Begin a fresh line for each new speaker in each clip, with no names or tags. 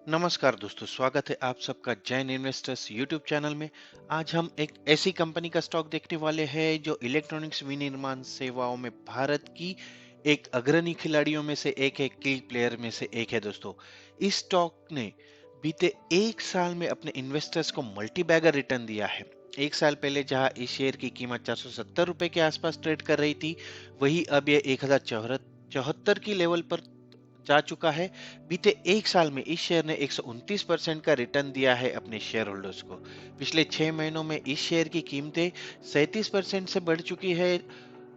नमस्कार दोस्तों, स्वागत है आप सबका जैन इन्वेस्टर्स यूट्यूब चैनल में। आज हम एक ऐसी कंपनी का स्टॉक देखने वाले हैं जो इलेक्ट्रॉनिक्स विनिर्माण सेवाओं में भारत की एक अग्रणी खिलाड़ियों में से एक है, की प्लेयर में से एक है दोस्तों। इस स्टॉक ने बीते एक साल में अपने इन्वेस्टर्स को मल्टी बैगर रिटर्न दिया है। एक साल पहले जहां इस शेयर की कीमत 470 रुपए के आसपास ट्रेड कर रही थी, वही अब ये 1074 की लेवल पर जा चुका है। बीते एक साल में इस शेयर ने 129% का रिटर्न दिया है अपने शेयर होल्डर्स को। पिछले 6 महीनों में इस शेयर की कीमतें 37% से बढ़ चुकी है।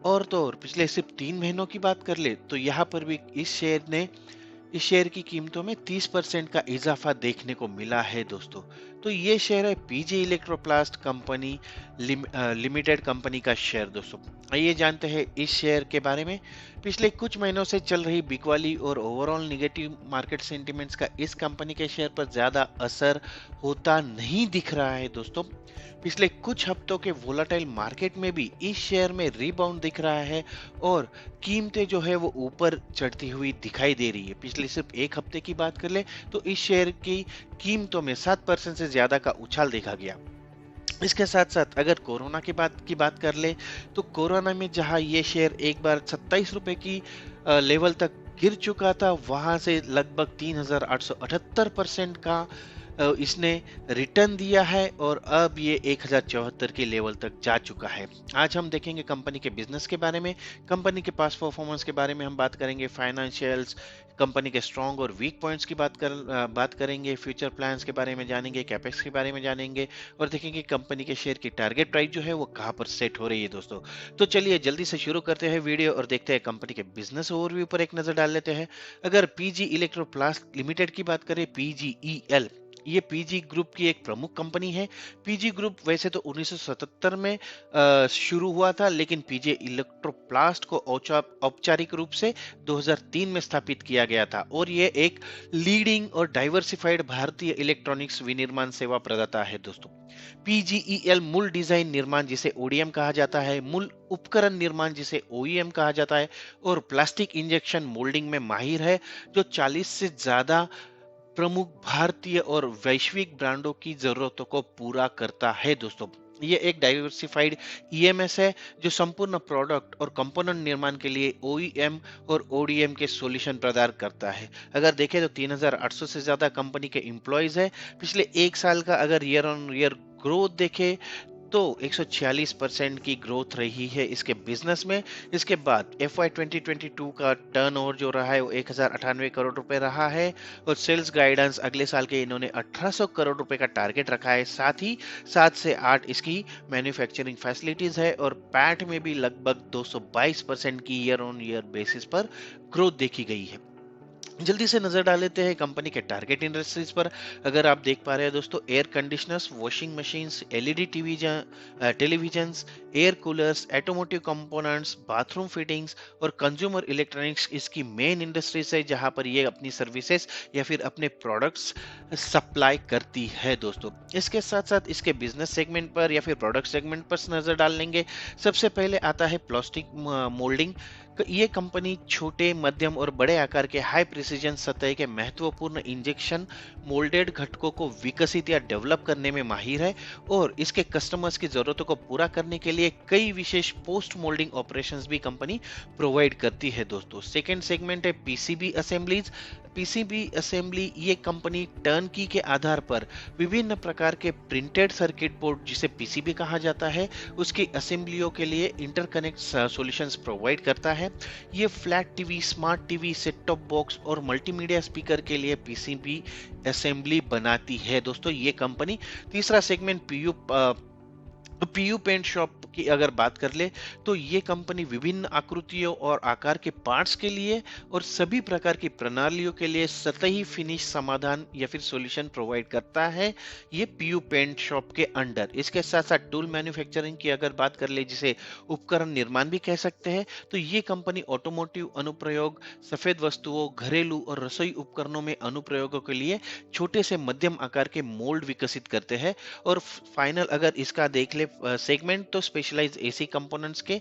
और तो और पिछले सिर्फ 3 महीनों की बात कर ले तो यहाँ पर भी इस शेयर की कीमतों में 30% का इजाफा देखने को मिला है दोस्तों। तो ये शेयर है PG Electroplast company limited company का शेयर दोस्तों। आइए जानते हैं इस शेयर के बारे में। पिछले कुछ महीनों से चल रही बिकवाली और ओवरऑल निगेटिव मार्केट सेंटिमेंट्स का इस कंपनी के शेयर पर ज्यादा असर होता नहीं दिख रहा है दोस्तों। पिछले कुछ हफ्तों के वोलाटाइल मार्केट में भी इस शेयर में रीबाउंड दिख रहा है और कीमतें जो है वो ऊपर चढ़ती हुई दिखाई दे रही है। पिछले सिर्फ एक हफ्ते की बात कर ले तो इस शेयर की कीमतों में 7% से ज्यादा का उछाल देखा गया। इसके साथ साथ अगर कोरोना की बात कर ले तो कोरोना में जहां ये शेयर एक बार 27 रुपए की लेवल तक गिर चुका था, वहां से लगभग 3878% का इसने रिटर्न दिया है और अब ये 1074 के लेवल तक जा चुका है। आज हम देखेंगे कंपनी के बिजनेस के बारे में, कंपनी के पास परफॉर्मेंस के बारे में हम बात करेंगे, फाइनेंशियल्स, कंपनी के स्ट्रॉन्ग और वीक पॉइंट्स की बात करेंगे, फ्यूचर प्लान्स के बारे में जानेंगे, कैपेक्स के बारे में जानेंगे और देखेंगे कंपनी के शेयर की टारगेट प्राइस जो है वो कहाँ पर सेट हो रही है दोस्तों। तो चलिए जल्दी से शुरू करते हैं वीडियो और देखते हैं कंपनी के बिजनेस ओवरव्यू पर एक नजर डाल लेते हैं। अगर पीजी इलेक्ट्रोप्लास्ट लिमिटेड की बात करें, पीजीईएल, ये पीजी ग्रुप की एक प्रमुख कंपनी है। पीजी ग्रुप वैसे तो 1977 में शुरू हुआ था, लेकिन पीजी इलेक्ट्रोप्लास्ट को औपचारिक रूप से 2003 में स्थापित किया गया था और ये एक लीडिंग और डाइवर्सिफाइड भारतीय इलेक्ट्रॉनिक्स विनिर्माण सेवा प्रदाता है दोस्तों। पीजीईएल मूल डिजाइन निर्माण जिसे ओडीएम कहा जाता है, मूल उपकरण निर्माण जिसे ओईएम कहा जाता है और प्लास्टिक इंजेक्शन मोल्डिंग में माहिर है, जो 40 से ज्यादा प्रमुख भारतीय और वैश्विक ब्रांडों की जरूरतों को पूरा करता है दोस्तों। ये एक डाइवर्सिफाइड ईएमएस है जो संपूर्ण प्रोडक्ट और कंपोनेंट निर्माण के लिए ओईएम और ओडीएम के सॉल्यूशन प्रदान करता है। अगर देखें तो 3800 से ज्यादा कंपनी के एम्प्लॉयज है। पिछले एक साल का अगर ईयर ऑन ईयर ग्रोथ देखे तो 146% की ग्रोथ रही है इसके बिजनेस में। इसके बाद FY 2022 का टर्नओवर जो रहा है वो 1098 करोड़ रुपए रहा है और सेल्स गाइडेंस अगले साल के इन्होंने 1800 करोड़ रुपए का टारगेट रखा है। साथ ही 7 से 8 इसकी मैन्युफैक्चरिंग फैसिलिटीज है और पैट में भी लगभग 222% की ईयर ऑन ईयर बेसिस पर ग्रोथ देखी गई है। जल्दी से नजर डाल लेते हैं कंपनी के टारगेट इंडस्ट्रीज पर। अगर आप देख पा रहे हैं दोस्तों, air conditioners, washing machines, LED televisions, air coolers, automotive components, bathroom fittings और कंज्यूमर इलेक्ट्रॉनिक्स इसकी मेन इंडस्ट्रीज है, जहां पर ये अपनी सर्विसेज या फिर अपने प्रोडक्ट्स सप्लाई करती है दोस्तों। इसके साथ साथ इसके बिजनेस सेगमेंट पर या फिर प्रोडक्ट सेगमेंट पर नजर डाल लेंगे। सबसे पहले आता है प्लास्टिक मोल्डिंग। ये कंपनी छोटे, मध्यम और बड़े आकार के हाई प्रिसीजन सतह के महत्वपूर्ण इंजेक्शन मोल्डेड घटकों को विकसित या डेवलप करने में माहिर है और इसके कस्टमर्स की जरूरतों को पूरा करने के लिए कई विशेष पोस्ट मोल्डिंग ऑपरेशंस भी कंपनी प्रोवाइड करती है दोस्तों। सेकंड सेगमेंट है पीसीबी असेंबलीज। पीसीबी असेंबली ये कंपनी टर्नकी के आधार पर विभिन्न प्रकार के प्रिंटेड सर्किट बोर्ड जिसे पीसीबी कहा जाता है उसकी असेंबलियों के लिए इंटरकनेक्ट सॉल्यूशंस प्रोवाइड करता है। ये flat TV, smart TV, set top box और मल्टीमीडिया स्पीकर के लिए पीसीबी असेंबली बनाती है दोस्तों ये कंपनी। तीसरा सेगमेंट पीयू पेंट शॉप की अगर बात कर ले तो ये कंपनी विभिन्न आकृतियों और आकार के पार्ट्स के लिए और सभी प्रकार की प्रणालियों के लिए सतही फिनिश समाधान या फिर सॉल्यूशन प्रोवाइड करता है ये पीयू पेंट शॉप के अंडर। इसके साथ साथ टूल मैन्युफैक्चरिंग की अगर बात कर ले, जिसे उपकरण निर्माण भी कह सकते हैं, तो ये कंपनी ऑटोमोटिव अनुप्रयोग, सफेद वस्तुओं, घरेलू और रसोई उपकरणों में अनुप्रयोगों के लिए छोटे से मध्यम आकार के मोल्ड विकसित करते हैं। और फाइनल अगर इसका देख ले सेगमेंट तो स्पेशलाइज एसी कंपोनेंट्स के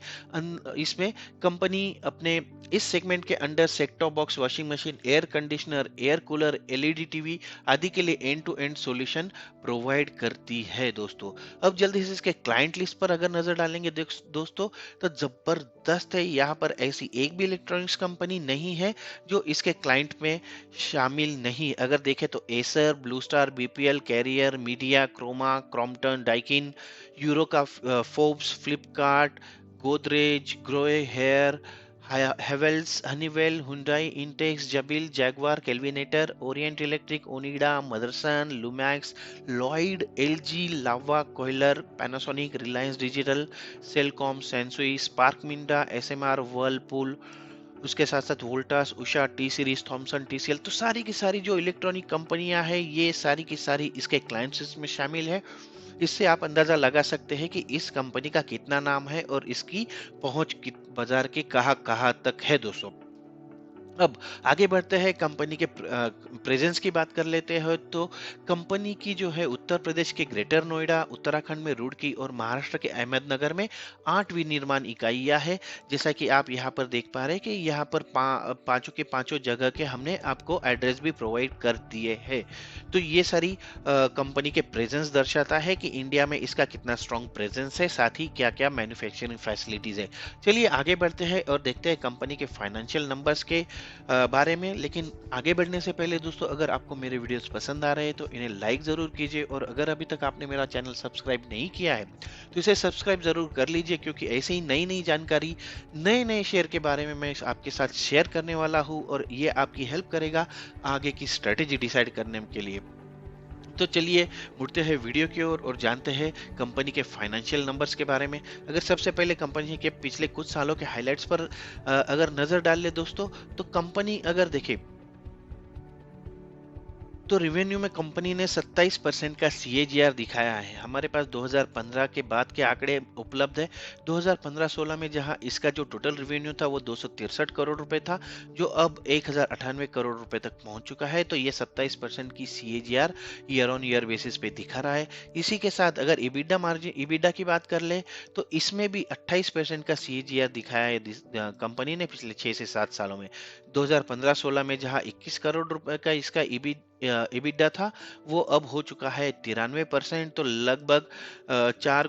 इसमें कंपनी अपने इस सेगमेंट के under set top box, washing machine, air conditioner, air cooler, LED TV आदि के लिए end to end solution provide करती है दोस्तों। अब जल्दी से इसके क्लाइंट लिस्ट पर अगर नजर डालेंगे दोस्तों, तो जबरदस्त है। यहाँ पर ऐसी एक भी इलेक्ट्रॉनिक्स कंपनी नहीं है जो इसके क्लाइंट में शामिल नहीं। अगर देखें तो Acer, Blue Star, BPL, Carrier, Midea, Croma, Crompton, Daikin, Eureka Forbes, Flipkart, Godrej, Grohe Haier, Havells, Honeywell, Hyundai, Intex, Jabil, Jaguar, Kelvinator, Orient Electric, Onida, Motherson, Lumax, Lloyd, LG, Lava, कोयलर, Panasonic, Reliance Digital, सेलकॉम, Sansui, Spark Minda, SMR, Whirlpool, उसके साथ साथ Voltas, Usha, T Series, Thomson, TCL, तो सारी की सारी जो इलेक्ट्रॉनिक कंपनियां हैं ये सारी की सारी इसके क्लाइंट्स में शामिल है। इससे आप अंदाजा लगा सकते हैं कि इस कंपनी का कितना नाम है और इसकी पहुंच बाजार के कहां कहां तक है दोस्तों। अब आगे बढ़ते हैं, कंपनी के प्रेजेंस की बात कर लेते हैं। तो कंपनी की जो है उत्तर प्रदेश के ग्रेटर नोएडा, उत्तराखंड में रुड़की और महाराष्ट्र के अहमदनगर में 8 विनिर्माण इकाइयां हैं। जैसा कि आप यहां पर देख पा रहे हैं कि यहां पर पांचों के पांचों जगह के हमने आपको एड्रेस भी प्रोवाइड कर दिए हैं। तो ये सारी कंपनी के प्रेजेंस दर्शाता है कि इंडिया में इसका कितना स्ट्रॉन्ग प्रेजेंस है, साथ ही क्या क्या मैन्युफैक्चरिंग फैसिलिटीज है। चलिए आगे बढ़ते हैं और देखते हैं कंपनी के फाइनेंशियल नंबर्स के बारे में। लेकिन आगे बढ़ने से पहले दोस्तों, अगर आपको मेरे वीडियोस पसंद आ रहे हैं तो इन्हें लाइक जरूर कीजिए, और अगर अभी तक आपने मेरा चैनल सब्सक्राइब नहीं किया है तो इसे सब्सक्राइब जरूर कर लीजिए, क्योंकि ऐसे ही नई नई जानकारी, नए नए शेयर के बारे में मैं आपके साथ शेयर करने वाला हूं, और ये आपकी हेल्प करेगा आगे की स्ट्रेटेजी डिसाइड करने के लिए। तो चलिए मुड़ते हैं वीडियो की ओर और जानते हैं कंपनी के फाइनेंशियल नंबर्स के बारे में। अगर सबसे पहले कंपनी के पिछले कुछ सालों के हाइलाइट्स पर अगर नजर डाल ले दोस्तों, तो कंपनी अगर देखे तो रेवेन्यू में कंपनी ने 27% का सीएजीआर दिखाया है। हमारे पास 2015 के बाद के आंकड़े उपलब्ध है। 2015-16 में जहां इसका जो टोटल रेवेन्यू था वो 263 करोड़ रुपए था, जो अब 1098 करोड़ रुपए तक पहुंच चुका है। तो ये 27% की CAGR year on year basis पे दिखा रहा है। इसी के साथ अगर इबिडा मार्जिन, इबिडा की बात कर ले तो इसमें भी 28% का सीएजीआर दिखाया है कंपनी ने पिछले 6 से 7 सालों में। 2015-16 में जहां 21 करोड़ रुपए का इसका EBITDA था, वो अब हो चुका है 93%। तो लगभग 4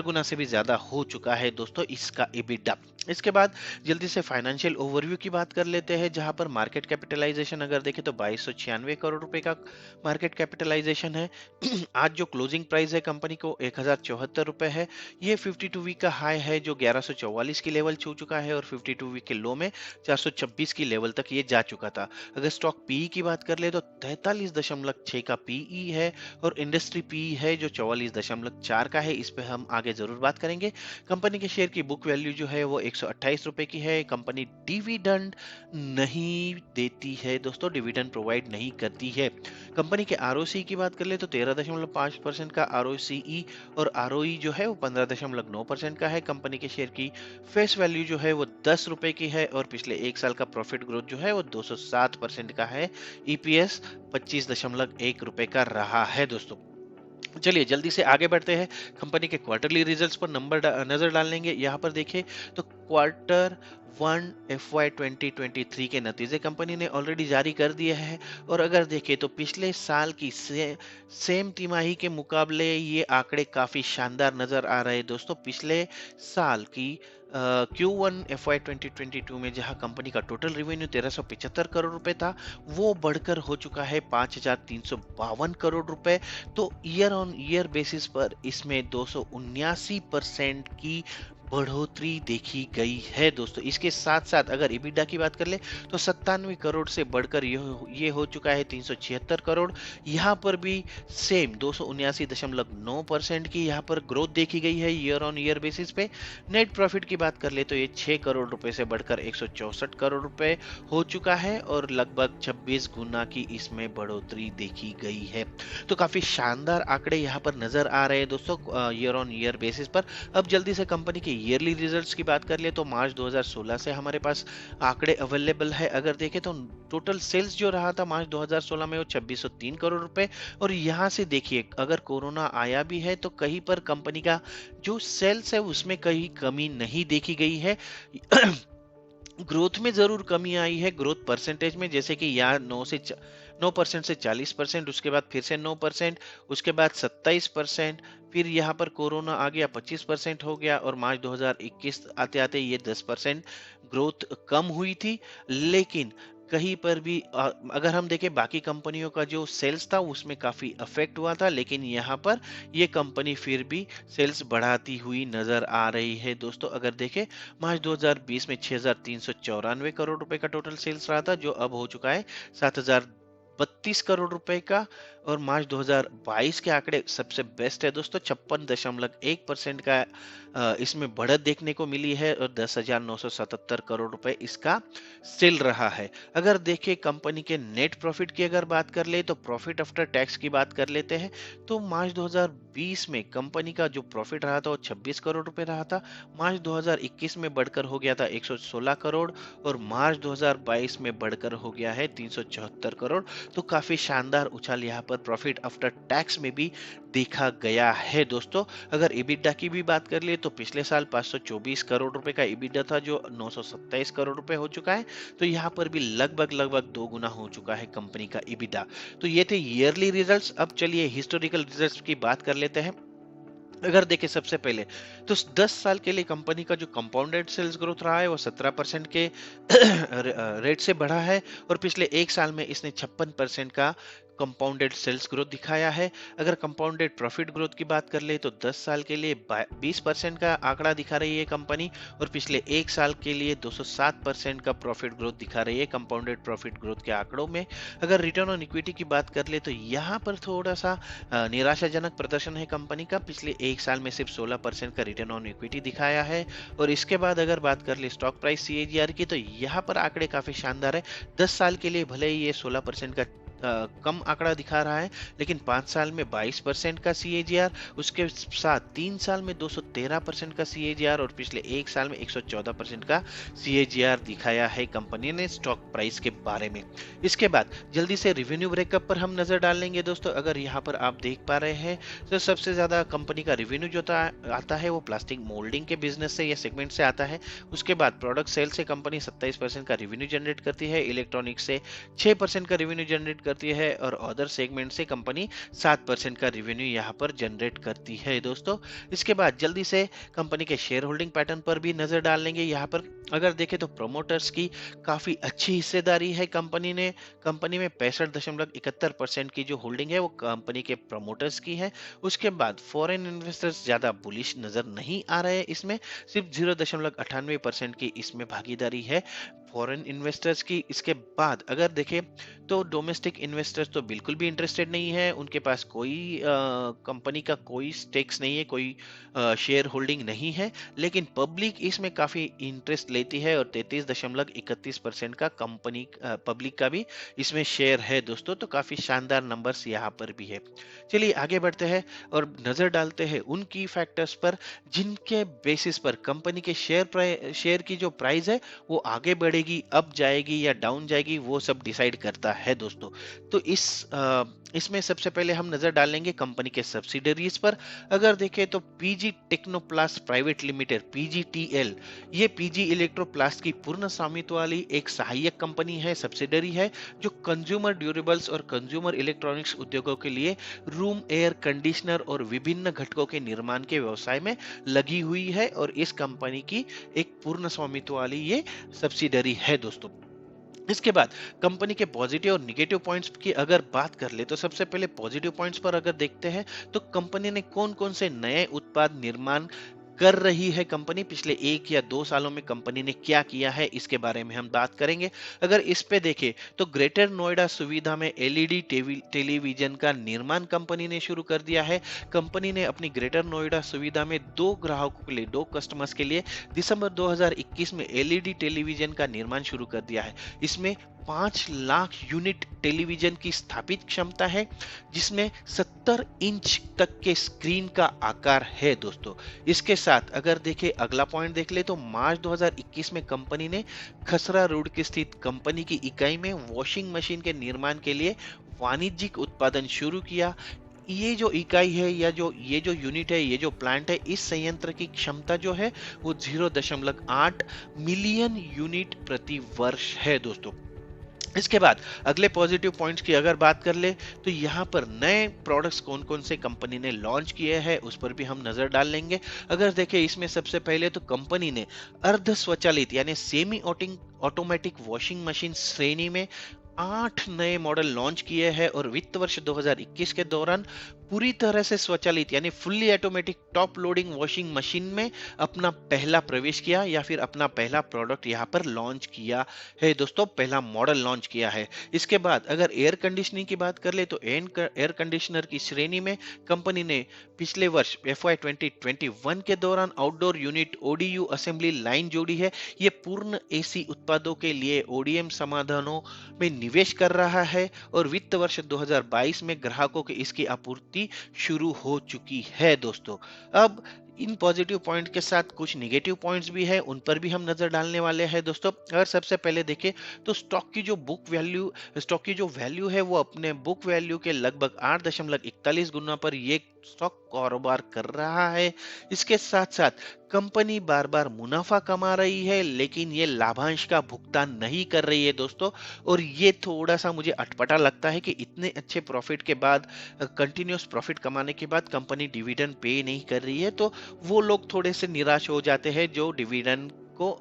गुना से भी ज्यादा हो चुका है दोस्तों इसका EBITDA। इसके बाद जल्दी से फाइनेंशियल ओवरव्यू की बात कर लेते हैं, जहां पर मार्केट कैपिटलाइजेशन अगर देखें तो 2296 करोड़ रुपए का मार्केट कैपिटलाइजेशन है। आज जो क्लोजिंग प्राइस है कंपनी को 1074 रुपए है। ये 52 वीक का हाई है जो 1144 की लेवल छू चुका है, और 52 वीक के लो में 426 की लेवल तक ये जा चुका था। अगर स्टॉक पीई की बात कर ले तो 43.6 का पीई है, और इंडस्ट्री पीई है जो 44.4 का है। इस पे हम आगे जरूर बात करेंगे। कंपनी के शेयर की बुक वैल्यू जो है वो 128 रुपए की है। कंपनी डिविडेंड नहीं देती है दोस्तों, डिविडेंड प्रोवाइड नहीं करती है। कंपनी के आरओसी की बात कर ले तो 13.5% का आरओसीई, और आरओई जो है वो 15.9% का है। कंपनी के शेयर की फेस वैल्यू जो है वो 10 रुपए की है, और पिछले एक साल का प्रॉफिट ग्रोथ जो है वो 207% का है। ईपीएस 25.1 रुपए का रहा है दोस्तों। चलिए जल्दी से आगे बढ़ते हैं, कंपनी के क्वार्टरली रिजल्ट्स पर नजर डाल लेंगे। यहाँ पर देखें तो Q1 FY 2023 के नतीजे कंपनी ने ऑलरेडी जारी कर दिए हैं, और अगर देखें तो पिछले साल की सेम तिमाही के मुकाबले ये आंकड़े काफी शानदार नजर आ रहे हैं दोस्तों। पिछले साल की Q1 FY 2022 में जहां कंपनी का टोटल रेवेन्यू 1375 करोड़ रुपए था, वो बढ़कर हो चुका है 5352 करोड़ रुपए। तो ईयर ऑन ईयर बेसिस पर इसमें 279% की बढ़ोतरी देखी गई है दोस्तों। इसके साथ साथ अगर इबिडा की बात कर ले तो 97 करोड़ से बढ़कर ये हो चुका है 376 करोड़। यहाँ पर भी सेम 279.9% की यहाँ पर ग्रोथ देखी गई है ईयर ऑन ईयर बेसिस पे। नेट प्रॉफिट की बात कर ले तो ये 6 करोड़ रुपए से बढ़कर 164 करोड़ रुपए हो चुका है, और लगभग 26 गुना की इसमें बढ़ोतरी देखी गई है। तो काफी शानदार आंकड़े यहाँ पर नजर आ रहे हैं दोस्तों ईयर ऑन ईयर बेसिस पर। अब जल्दी से कंपनी के ईयरली रिजल्ट्स की बात कर ले तो मार्च 2016 से हमारे पास आंकड़े अवेलेबल है। अगर देखें तो टोटल सेल्स जो रहा था मार्च 2016 में वो 2603 करोड़ रुपए। और यहाँ से देखिए अगर कोरोना आया भी है तो कहीं पर कंपनी का जो सेल्स है उसमें कहीं कमी नहीं देखी गई है। ग्रोथ में जरूर कमी आई है, ग्रोथ परसेंटेज में, जैसे कि यहाँ 9% से 40%, उसके बाद फिर से 9%, उसके बाद 27%, फिर यहाँ पर कोरोना आ गया 25% हो गया, और मार्च 2021 आते आते ये 10% ग्रोथ कम हुई थी। लेकिन कहीं पर भी अगर हम देखें बाकी कंपनियों का जो सेल्स था उसमें काफी अफेक्ट हुआ था, लेकिन यहाँ पर ये कंपनी फिर भी सेल्स बढ़ाती हुई नजर आ रही है। दोस्तों अगर देखें मार्च 2020 में 6,394 करोड़ रुपए का टोटल सेल्स रहा था, जो अब हो चुका है 7,032 करोड़ रुपए का। और मार्च 2022 के आंकड़े सबसे बेस्ट है दोस्तों, 56.1% का इसमें बढ़त देखने को मिली है, और 10,977 करोड़ रुपए इसका सेल रहा है। अगर देखें कंपनी के नेट प्रॉफिट की अगर बात कर ले तो प्रॉफिट आफ्टर टैक्स की बात कर लेते हैं, तो मार्च 2020 में कंपनी का जो प्रॉफिट रहा था वो 26 करोड़ रुपए रहा था। मार्च 2021 में बढ़कर हो गया था 116 करोड़, और मार्च 2022 में बढ़कर हो गया है 374 करोड़। तो काफी शानदार उछाल यहाँ पर प्रॉफिट आफ्टर टैक्स में भी देखा गया है। दोस्तों अगर EBITDA की भी बात कर लिए तो पिछले साल 524 करोड़ रुपए का EBITDA था, जो 927 करोड़ रुपए हो चुका है। तो यहाँ पर भी लगभग 2 गुना हो चुका है कंपनी का EBITDA। तो ये थे ईयरली रिजल्ट्स। अब चलिए हिस्टोरिकल रिजल्ट्स की बात कर लेते हैं। अगर देखें सबसे पहले तो 10 साल के लिए कंपनी का जो कंपाउंडेड सेल्स ग्रोथ रहा है वो 17% के रेट से बढ़ा है, और पिछले एक साल में इसने 56% का कंपाउंडेड सेल्स ग्रोथ दिखाया है। अगर कंपाउंडेड प्रॉफिट ग्रोथ की बात कर ले तो 10 साल के लिए 20% का आंकड़ा दिखा रही है कंपनी, और पिछले एक साल के लिए 207% का प्रॉफिट ग्रोथ दिखा रही है कंपाउंडेड प्रॉफिट ग्रोथ के आंकड़ों में। अगर रिटर्न ऑन इक्विटी की बात कर ले तो यहाँ पर थोड़ा सा निराशाजनक प्रदर्शन है कंपनी का, पिछले एक साल में सिर्फ 16% का रिटर्न ऑन इक्विटी दिखाया है। और इसके बाद अगर बात कर ले स्टॉक प्राइस CAGR की, तो यहाँ पर आंकड़े काफी शानदार है। 10 साल के लिए भले ही ये 16% का कम आंकड़ा दिखा रहा है, लेकिन 5 साल में 22% का CAGR, उसके साथ 3 साल में 213% का CAGR, और पिछले एक साल में 114% का CAGR दिखाया है कंपनी ने स्टॉक प्राइस के बारे में। इसके बाद जल्दी से रिवेन्यू ब्रेकअप पर हम नजर डाल लेंगे दोस्तों। अगर यहाँ पर आप देख पा रहे हैं तो सबसे ज्यादा कंपनी का रिवेन्यू जो आता है वो प्लास्टिक मोल्डिंग के बिजनेस से या सेगमेंट से आता है। उसके बाद प्रोडक्ट सेल से कंपनी 27% का रिवेन्यू जनरेट करती है, इलेक्ट्रॉनिक से 6% का रिवेन्यू जनरेट करती है, और अदर सेगमेंट से कंपनी 7% का रिवेन्यू यहाँ पर जनरेट करती है दोस्तों। इसके बाद जल्दी से कंपनी के शेयर होल्डिंग पैटर्न पर भी नजर डाल लेंगे। यहाँ पर अगर देखें तो प्रोमोटर्स की काफी अच्छी हिस्सेदारी है कंपनी में 65.71% की जो होल्डिंग है वो कंपनी के प्रोमोटर्स की है। उसके बाद फॉरेन इन्वेस्टर्स ज्यादा बुलिश नजर नहीं आ रहे हैं, इसमें सिर्फ 0.98% की इसमें भागीदारी है फॉरेन इन्वेस्टर्स की। इसके बाद अगर देखें तो डोमेस्टिक इन्वेस्टर्स तो बिल्कुल भी इंटरेस्टेड नहीं है, उनके पास कोई कंपनी का कोई स्टेक्स नहीं है, कोई शेयर होल्डिंग नहीं है, लेकिन पब्लिक इसमें काफी इंटरेस्ट लेती है, और 33.31% का कंपनी पब्लिक का भी इसमें शेयर है दोस्तों। तो काफी शानदार नंबर्स यहाँ पर भी है। चलिए आगे बढ़ते हैं और नजर डालते हैं उन की फैक्टर्स पर जिनके बेसिस पर कंपनी के शेयर की जो प्राइस है वो आगे बढ़ेगी, अप जाएगी या डाउन जाएगी, वो सब डिसाइड करता है दोस्तों। तो इसमें सबसे पहले हम नजर डालेंगे कंपनी के सब्सिडरीज पर। अगर देखें तो PG Technoplast private limited PGTL, ये पीजी इलेक्ट्रोप्लास्ट की पूर्ण स्वामित्व वाली एक सहायक कंपनी है, सब्सिडरी है, जो कंज्यूमर ड्यूरेबल्स और कंज्यूमर इलेक्ट्रॉनिक्स उद्योगों के लिए रूम एयर कंडीशनर और विभिन्न घटकों के निर्माण के व्यवसाय में लगी हुई है, और इस कंपनी की एक पूर्ण स्वामित्व वाली ये सब्सिडरी है दोस्तों। इसके बाद कंपनी के पॉजिटिव और निगेटिव पॉइंट्स की अगर बात कर ले तो सबसे पहले पॉजिटिव पॉइंट्स पर अगर देखते हैं तो कंपनी ने कौन कौन से नए उत्पाद निर्माण कर रही है, कंपनी पिछले 1 या 2 सालों में कंपनी ने क्या किया है इसके बारे में हम बात करेंगे। अगर इस पे देखें तो ग्रेटर नोएडा सुविधा में LED टेलीविजन का निर्माण कंपनी ने शुरू कर दिया है। कंपनी ने अपनी ग्रेटर नोएडा सुविधा में 2 ग्राहकों के लिए, 2 कस्टमर्स के लिए दिसंबर 2021 में LED टेलीविजन का निर्माण शुरू कर दिया है। इसमें 5 लाख यूनिट टेलीविजन की स्थापित क्षमता है, जिसमें 70 इंच तक के स्क्रीन का आकार है दोस्तों। इसके साथ अगर देखें अगला पॉइंट देख ले तो मार्च 2021 में कंपनी ने खसरा रोड की स्थित कंपनी की इकाई में वॉशिंग मशीन के निर्माण के लिए वाणिज्यिक उत्पादन शुरू किया। ये जो इकाई है या जो यूनिट है, ये जो प्लांट है, इस संयंत्र की क्षमता जो है वो 0.8 मिलियन यूनिट प्रति वर्ष है दोस्तों। इसके बाद अगले पॉजिटिव पॉइंट्स की अगर बात कर ले तो यहाँ पर नए प्रोडक्ट्स कौन कौन से कंपनी ने लॉन्च किए हैं उस पर भी हम नजर डाल लेंगे। अगर देखें इसमें सबसे पहले तो कंपनी ने अर्ध स्वचालित यानी सेमी ऑटोमेटिक वॉशिंग मशीन श्रेणी में 8 नए मॉडल लॉन्च किए हैं और वित्त वर्ष 2021 के दौरान पूरी तरह से स्वचालित यानी fully automatic top loading washing machine में अपना पहला प्रवेश किया या फिर अपना पहला प्रोडक्ट यहाँ पर लॉन्च किया है दोस्तों, पहला मॉडल लॉन्च किया है। इसके बाद अगर एयर कंडीशनिंग की बात कर ले तो एयर कंडीशनर की श्रेणी में कंपनी ने पिछले वर्ष FY 2021 के दौरान outdoor unit ODU assembly line जोड़ी है। ये पूर्ण AC उत्पादों के लिए ODM समाधानों में निवेश कर रहा है और वित्त वर्ष 2022 में ग्राहकों की इसकी आपूर्ति शुरू हो चुकी है दोस्तों। अब इन पॉजिटिव पॉइंट के साथ कुछ नेगेटिव पॉइंट्स भी है, उन पर भी हम नजर डालने वाले हैं दोस्तों। अगर सबसे पहले देखें तो स्टॉक की जो वैल्यू है वो अपने बुक वैल्यू के लगभग 8.41 गुना पर ये स्टॉक कारोबार कर रहा है। इसके साथ साथ कंपनी बार बार मुनाफा कमा रही है लेकिन ये लाभांश का भुगतान नहीं कर रही है दोस्तों, और ये थोड़ा सा मुझे अटपटा लगता है कि इतने अच्छे प्रॉफिट के बाद, कंटिन्यूस प्रॉफिट कमाने के बाद कंपनी डिविडेंड पे नहीं कर रही है। तो वो लोग थोड़े से निराश हो जाते हैं जो डिविडेंड को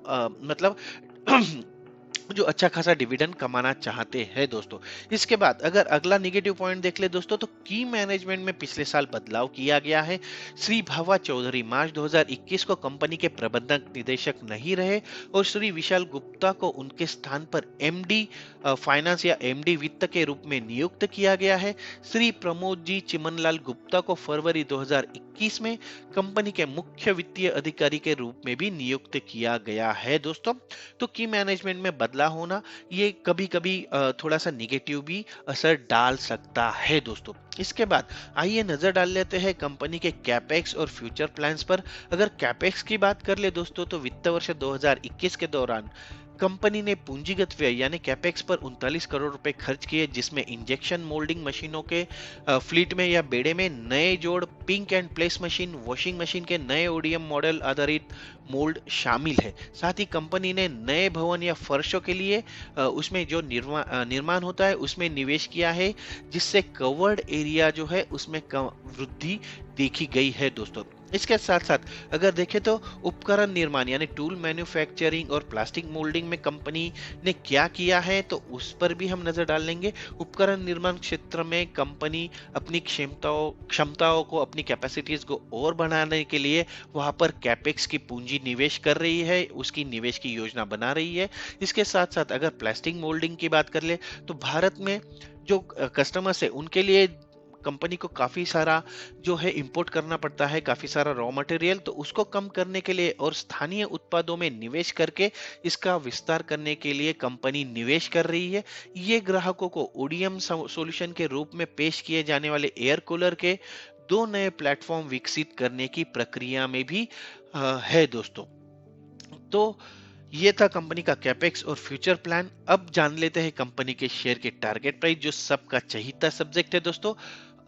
मतलब जो अच्छा खासा डिविडेंड कमाना चाहते हैं दोस्तों। इसके बाद अगर अगला नेगेटिव पॉइंट देख ले दोस्तों तो की मैनेजमेंट में पिछले साल बदलाव किया गया है। श्री भावा चौधरी मार्च 2021 को कंपनी के प्रबंधक निदेशक नहीं रहे और श्री विशाल गुप्ता को उनके स्थान पर MD फाइनेंस या MD वित्त के रूप में नियुक्त किया गया है। श्री प्रमोद जी चिमनलाल गुप्ता को फरवरी 2021 में कंपनी के मुख्य वित्तीय अधिकारी के रूप में भी नियुक्त किया गया है दोस्तों। तो की मैनेजमेंट में बदलाव होना ये कभी कभी थोड़ा सा निगेटिव भी असर डाल सकता है दोस्तों। इसके बाद आइए नजर डाल लेते हैं कंपनी के कैपेक्स और फ्यूचर प्लान्स पर। अगर कैपेक्स की बात कर ले दोस्तों तो वित्त वर्ष 2021 के दौरान कंपनी ने पूंजीगत व्यय यानी कैपेक्स पर 39 करोड़ रुपए खर्च किए, जिसमें इंजेक्शन मोल्डिंग मशीनों के फ्लीट में या बेड़े में नए जोड़, pink and place machine, washing machine के नए ODM मॉडल आधारित मोल्ड शामिल है। साथ ही कंपनी ने नए भवन या फर्शों के लिए उसमें जो निर्माण होता है उसमें निवेश किया है, जिससे कवर्ड एरिया जो है उसमें वृद्धि देखी गई है दोस्तों। इसके साथ साथ अगर देखें तो उपकरण निर्माण यानी टूल मैन्युफैक्चरिंग और प्लास्टिक मोल्डिंग में कंपनी ने क्या किया है तो उस पर भी हम नजर डाल लेंगे। उपकरण निर्माण क्षेत्र में कंपनी अपनी क्षमताओं को, अपनी कैपेसिटीज को और बढ़ाने के लिए वहां पर कैपेक्स की पूंजी निवेश कर रही है, उसकी निवेश की योजना बना रही है। इसके साथ साथ अगर प्लास्टिक मोल्डिंग की बात कर ले तो भारत में जो कस्टमर्स है उनके लिए कंपनी को काफी सारा जो है इंपोर्ट करना पड़ता है, काफी सारा रॉ मटेरियल, तो उसको कम करने के लिए और स्थानीय उत्पादों में निवेश करके इसका विस्तार करने के लिए कंपनी निवेश कर रही है। ये ग्राहकों को ODM सॉल्यूशन के रूप में पेश किए जाने वाले एयर कूलर के 2 नए प्लेटफॉर्म विकसित करने की प्रक्रिया में भी है दोस्तों। तो ये था कंपनी का कैपेक्स और फ्यूचर प्लान। अब जान लेते हैं कंपनी के शेयर के टारगेट प्राइस, जो सबका चहीता सब्जेक्ट है दोस्तों।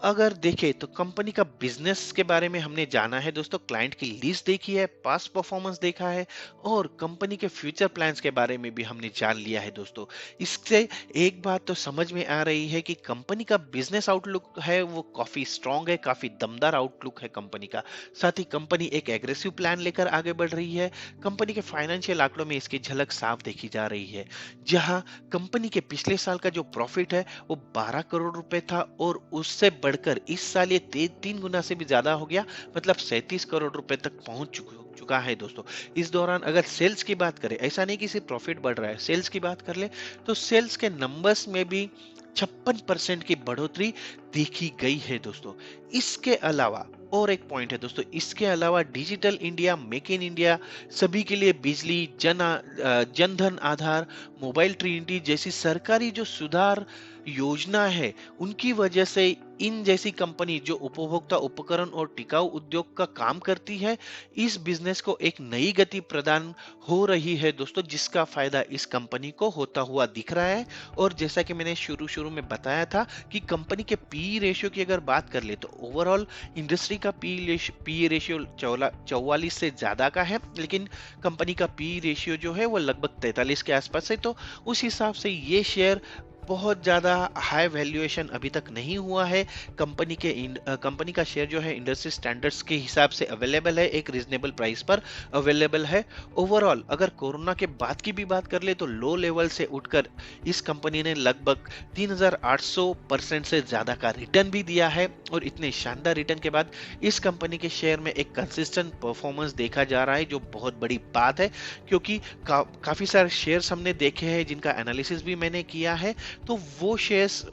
अगर देखें तो कंपनी का बिजनेस के बारे में हमने जाना है दोस्तों, क्लाइंट की लिस्ट देखी है, पास्ट परफॉर्मेंस देखा है और कंपनी के फ्यूचर प्लान्स के बारे में भी हमने जान लिया है दोस्तों। इससे एक बात तो समझ में आ रही है कि कंपनी का बिजनेस आउटलुक है वो काफी स्ट्रांग है, काफी दमदार आउटलुक है कंपनी का। साथ ही कंपनी एक एग्रेसिव प्लान लेकर आगे बढ़ रही है। कंपनी के फाइनेंशियल आंकड़ों में इसकी झलक साफ देखी जा रही है, जहां कंपनी के पिछले साल का जो प्रॉफिट है वो 12 करोड़ रुपए था और उससे बढ़कर इस साल ये 3 गुना से भी ज्यादा हो गया, मतलब 37 करोड़ रुपए तक पहुंच चुका है दोस्तों। इस दौरान अगर सेल्स की बात करें, ऐसा नहीं कि सिर्फ प्रॉफिट बढ़ रहा है, सेल्स की बात कर ले तो सेल्स के नंबर्स में भी 56% की बढ़ोतरी देखी गई है दोस्तों। इसके अलावा और एक पॉइंट है दोस्तों, इसके अलावा digital India, make in India, सभी के लिए बिजली, जन धन आधार, मोबाइल ट्रिनिटी जैसी सरकारी जो सुधार योजना है, उनकी वजह से इन जैसी कंपनी जो उपभोक्ता उपकरण और टिकाऊ उद्योग का काम करती है, इस बिजनेस को एक नई गति प्रदान हो रही है दोस्तों, जिसका फायदा इस कंपनी को होता हुआ दिख रहा है। और जैसा कि मैंने शुरू शुरू में बताया था कि कंपनी के पी रेशियो की अगर बात कर ले तो ओवरऑल इंडस्ट्री का पी रेशियो 44 से ज्यादा का है, लेकिन कंपनी का पी रेशियो जो है वो लगभग 43 के आसपास है। तो उस हिसाब से ये शेयर बहुत ज़्यादा हाई वैल्यूएशन अभी तक नहीं हुआ है। कंपनी का शेयर जो है इंडस्ट्री स्टैंडर्ड्स के हिसाब से अवेलेबल है, एक रीजनेबल प्राइस पर अवेलेबल है। ओवरऑल अगर कोरोना के बाद की भी बात कर ले तो लो लेवल से उठकर इस कंपनी ने लगभग 3800% से ज़्यादा का रिटर्न भी दिया है। और इतने शानदार रिटर्न के बाद इस कंपनी के शेयर में एक कंसिस्टेंट परफॉर्मेंस देखा जा रहा है, जो बहुत बड़ी बात है, क्योंकि काफ़ी सारे शेयर्स हमने देखे हैं जिनका एनालिसिस भी मैंने किया है। तो वो शेयर्स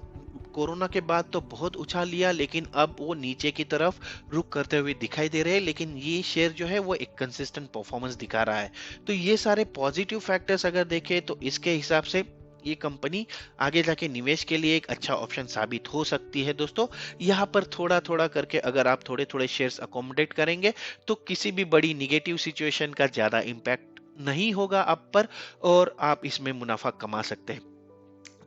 कोरोना के बाद तो बहुत उछाल लिया, लेकिन अब वो नीचे की तरफ रुक करते हुए दिखाई दे रहे हैं। लेकिन ये शेयर जो है वो एक कंसिस्टेंट परफॉर्मेंस दिखा रहा है। तो ये सारे पॉजिटिव फैक्टर्स अगर देखें तो इसके हिसाब से ये कंपनी आगे जाके निवेश के लिए एक अच्छा ऑप्शन साबित हो सकती है दोस्तों। यहाँ पर थोड़ा थोड़ा करके अगर आप थोड़े थोड़े शेयर्स अकोमोडेट करेंगे तो किसी भी बड़ी निगेटिव सिचुएशन का ज्यादा इम्पैक्ट नहीं होगा आप पर, और आप इसमें मुनाफा कमा सकते हैं।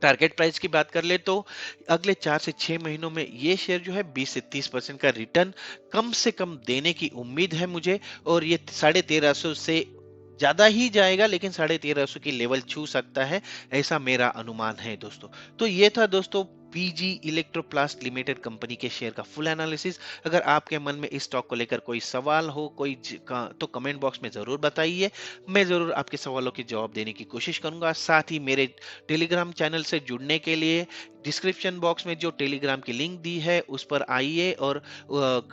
टारगेट प्राइस की बात कर ले तो अगले 4 से 6 महीनों में ये शेयर जो है 20 से 30% का रिटर्न कम से कम देने की उम्मीद है मुझे। और ये 1350 से ज्यादा ही जाएगा, लेकिन 1350 की लेवल छू सकता है, ऐसा मेरा अनुमान है दोस्तों। तो ये था दोस्तों पीजी इलेक्ट्रोप्लास्ट लिमिटेड कंपनी के शेयर का फुल एनालिसिस। अगर आपके मन में इस स्टॉक को लेकर कोई सवाल हो तो कमेंट बॉक्स में जरूर बताइए। मैं जरूर आपके सवालों के जवाब देने की कोशिश करूंगा। साथ ही मेरे टेलीग्राम चैनल से जुड़ने के लिए डिस्क्रिप्शन बॉक्स में जो टेलीग्राम की लिंक दी है उस पर आइए और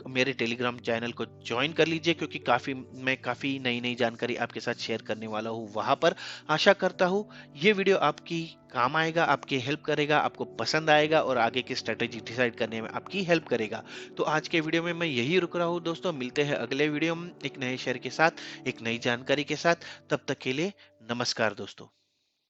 मेरे टेलीग्राम चैनल को ज्वाइन कर लीजिए, क्योंकि मैं काफ़ी नई नई जानकारी आपके साथ शेयर करने वाला हूँ वहाँ पर। आशा करता हूँ ये वीडियो आपकी काम आएगा, आपकी हेल्प करेगा, आपको पसंद आएगा और आगे की स्ट्रेटेजी डिसाइड करने में आपकी हेल्प करेगा। तो आज के वीडियो में मैं यही रुक रहा हूँ दोस्तों। मिलते हैं अगले वीडियो में एक नए शेयर के साथ, एक नई जानकारी के साथ। तब तक के लिए नमस्कार दोस्तों।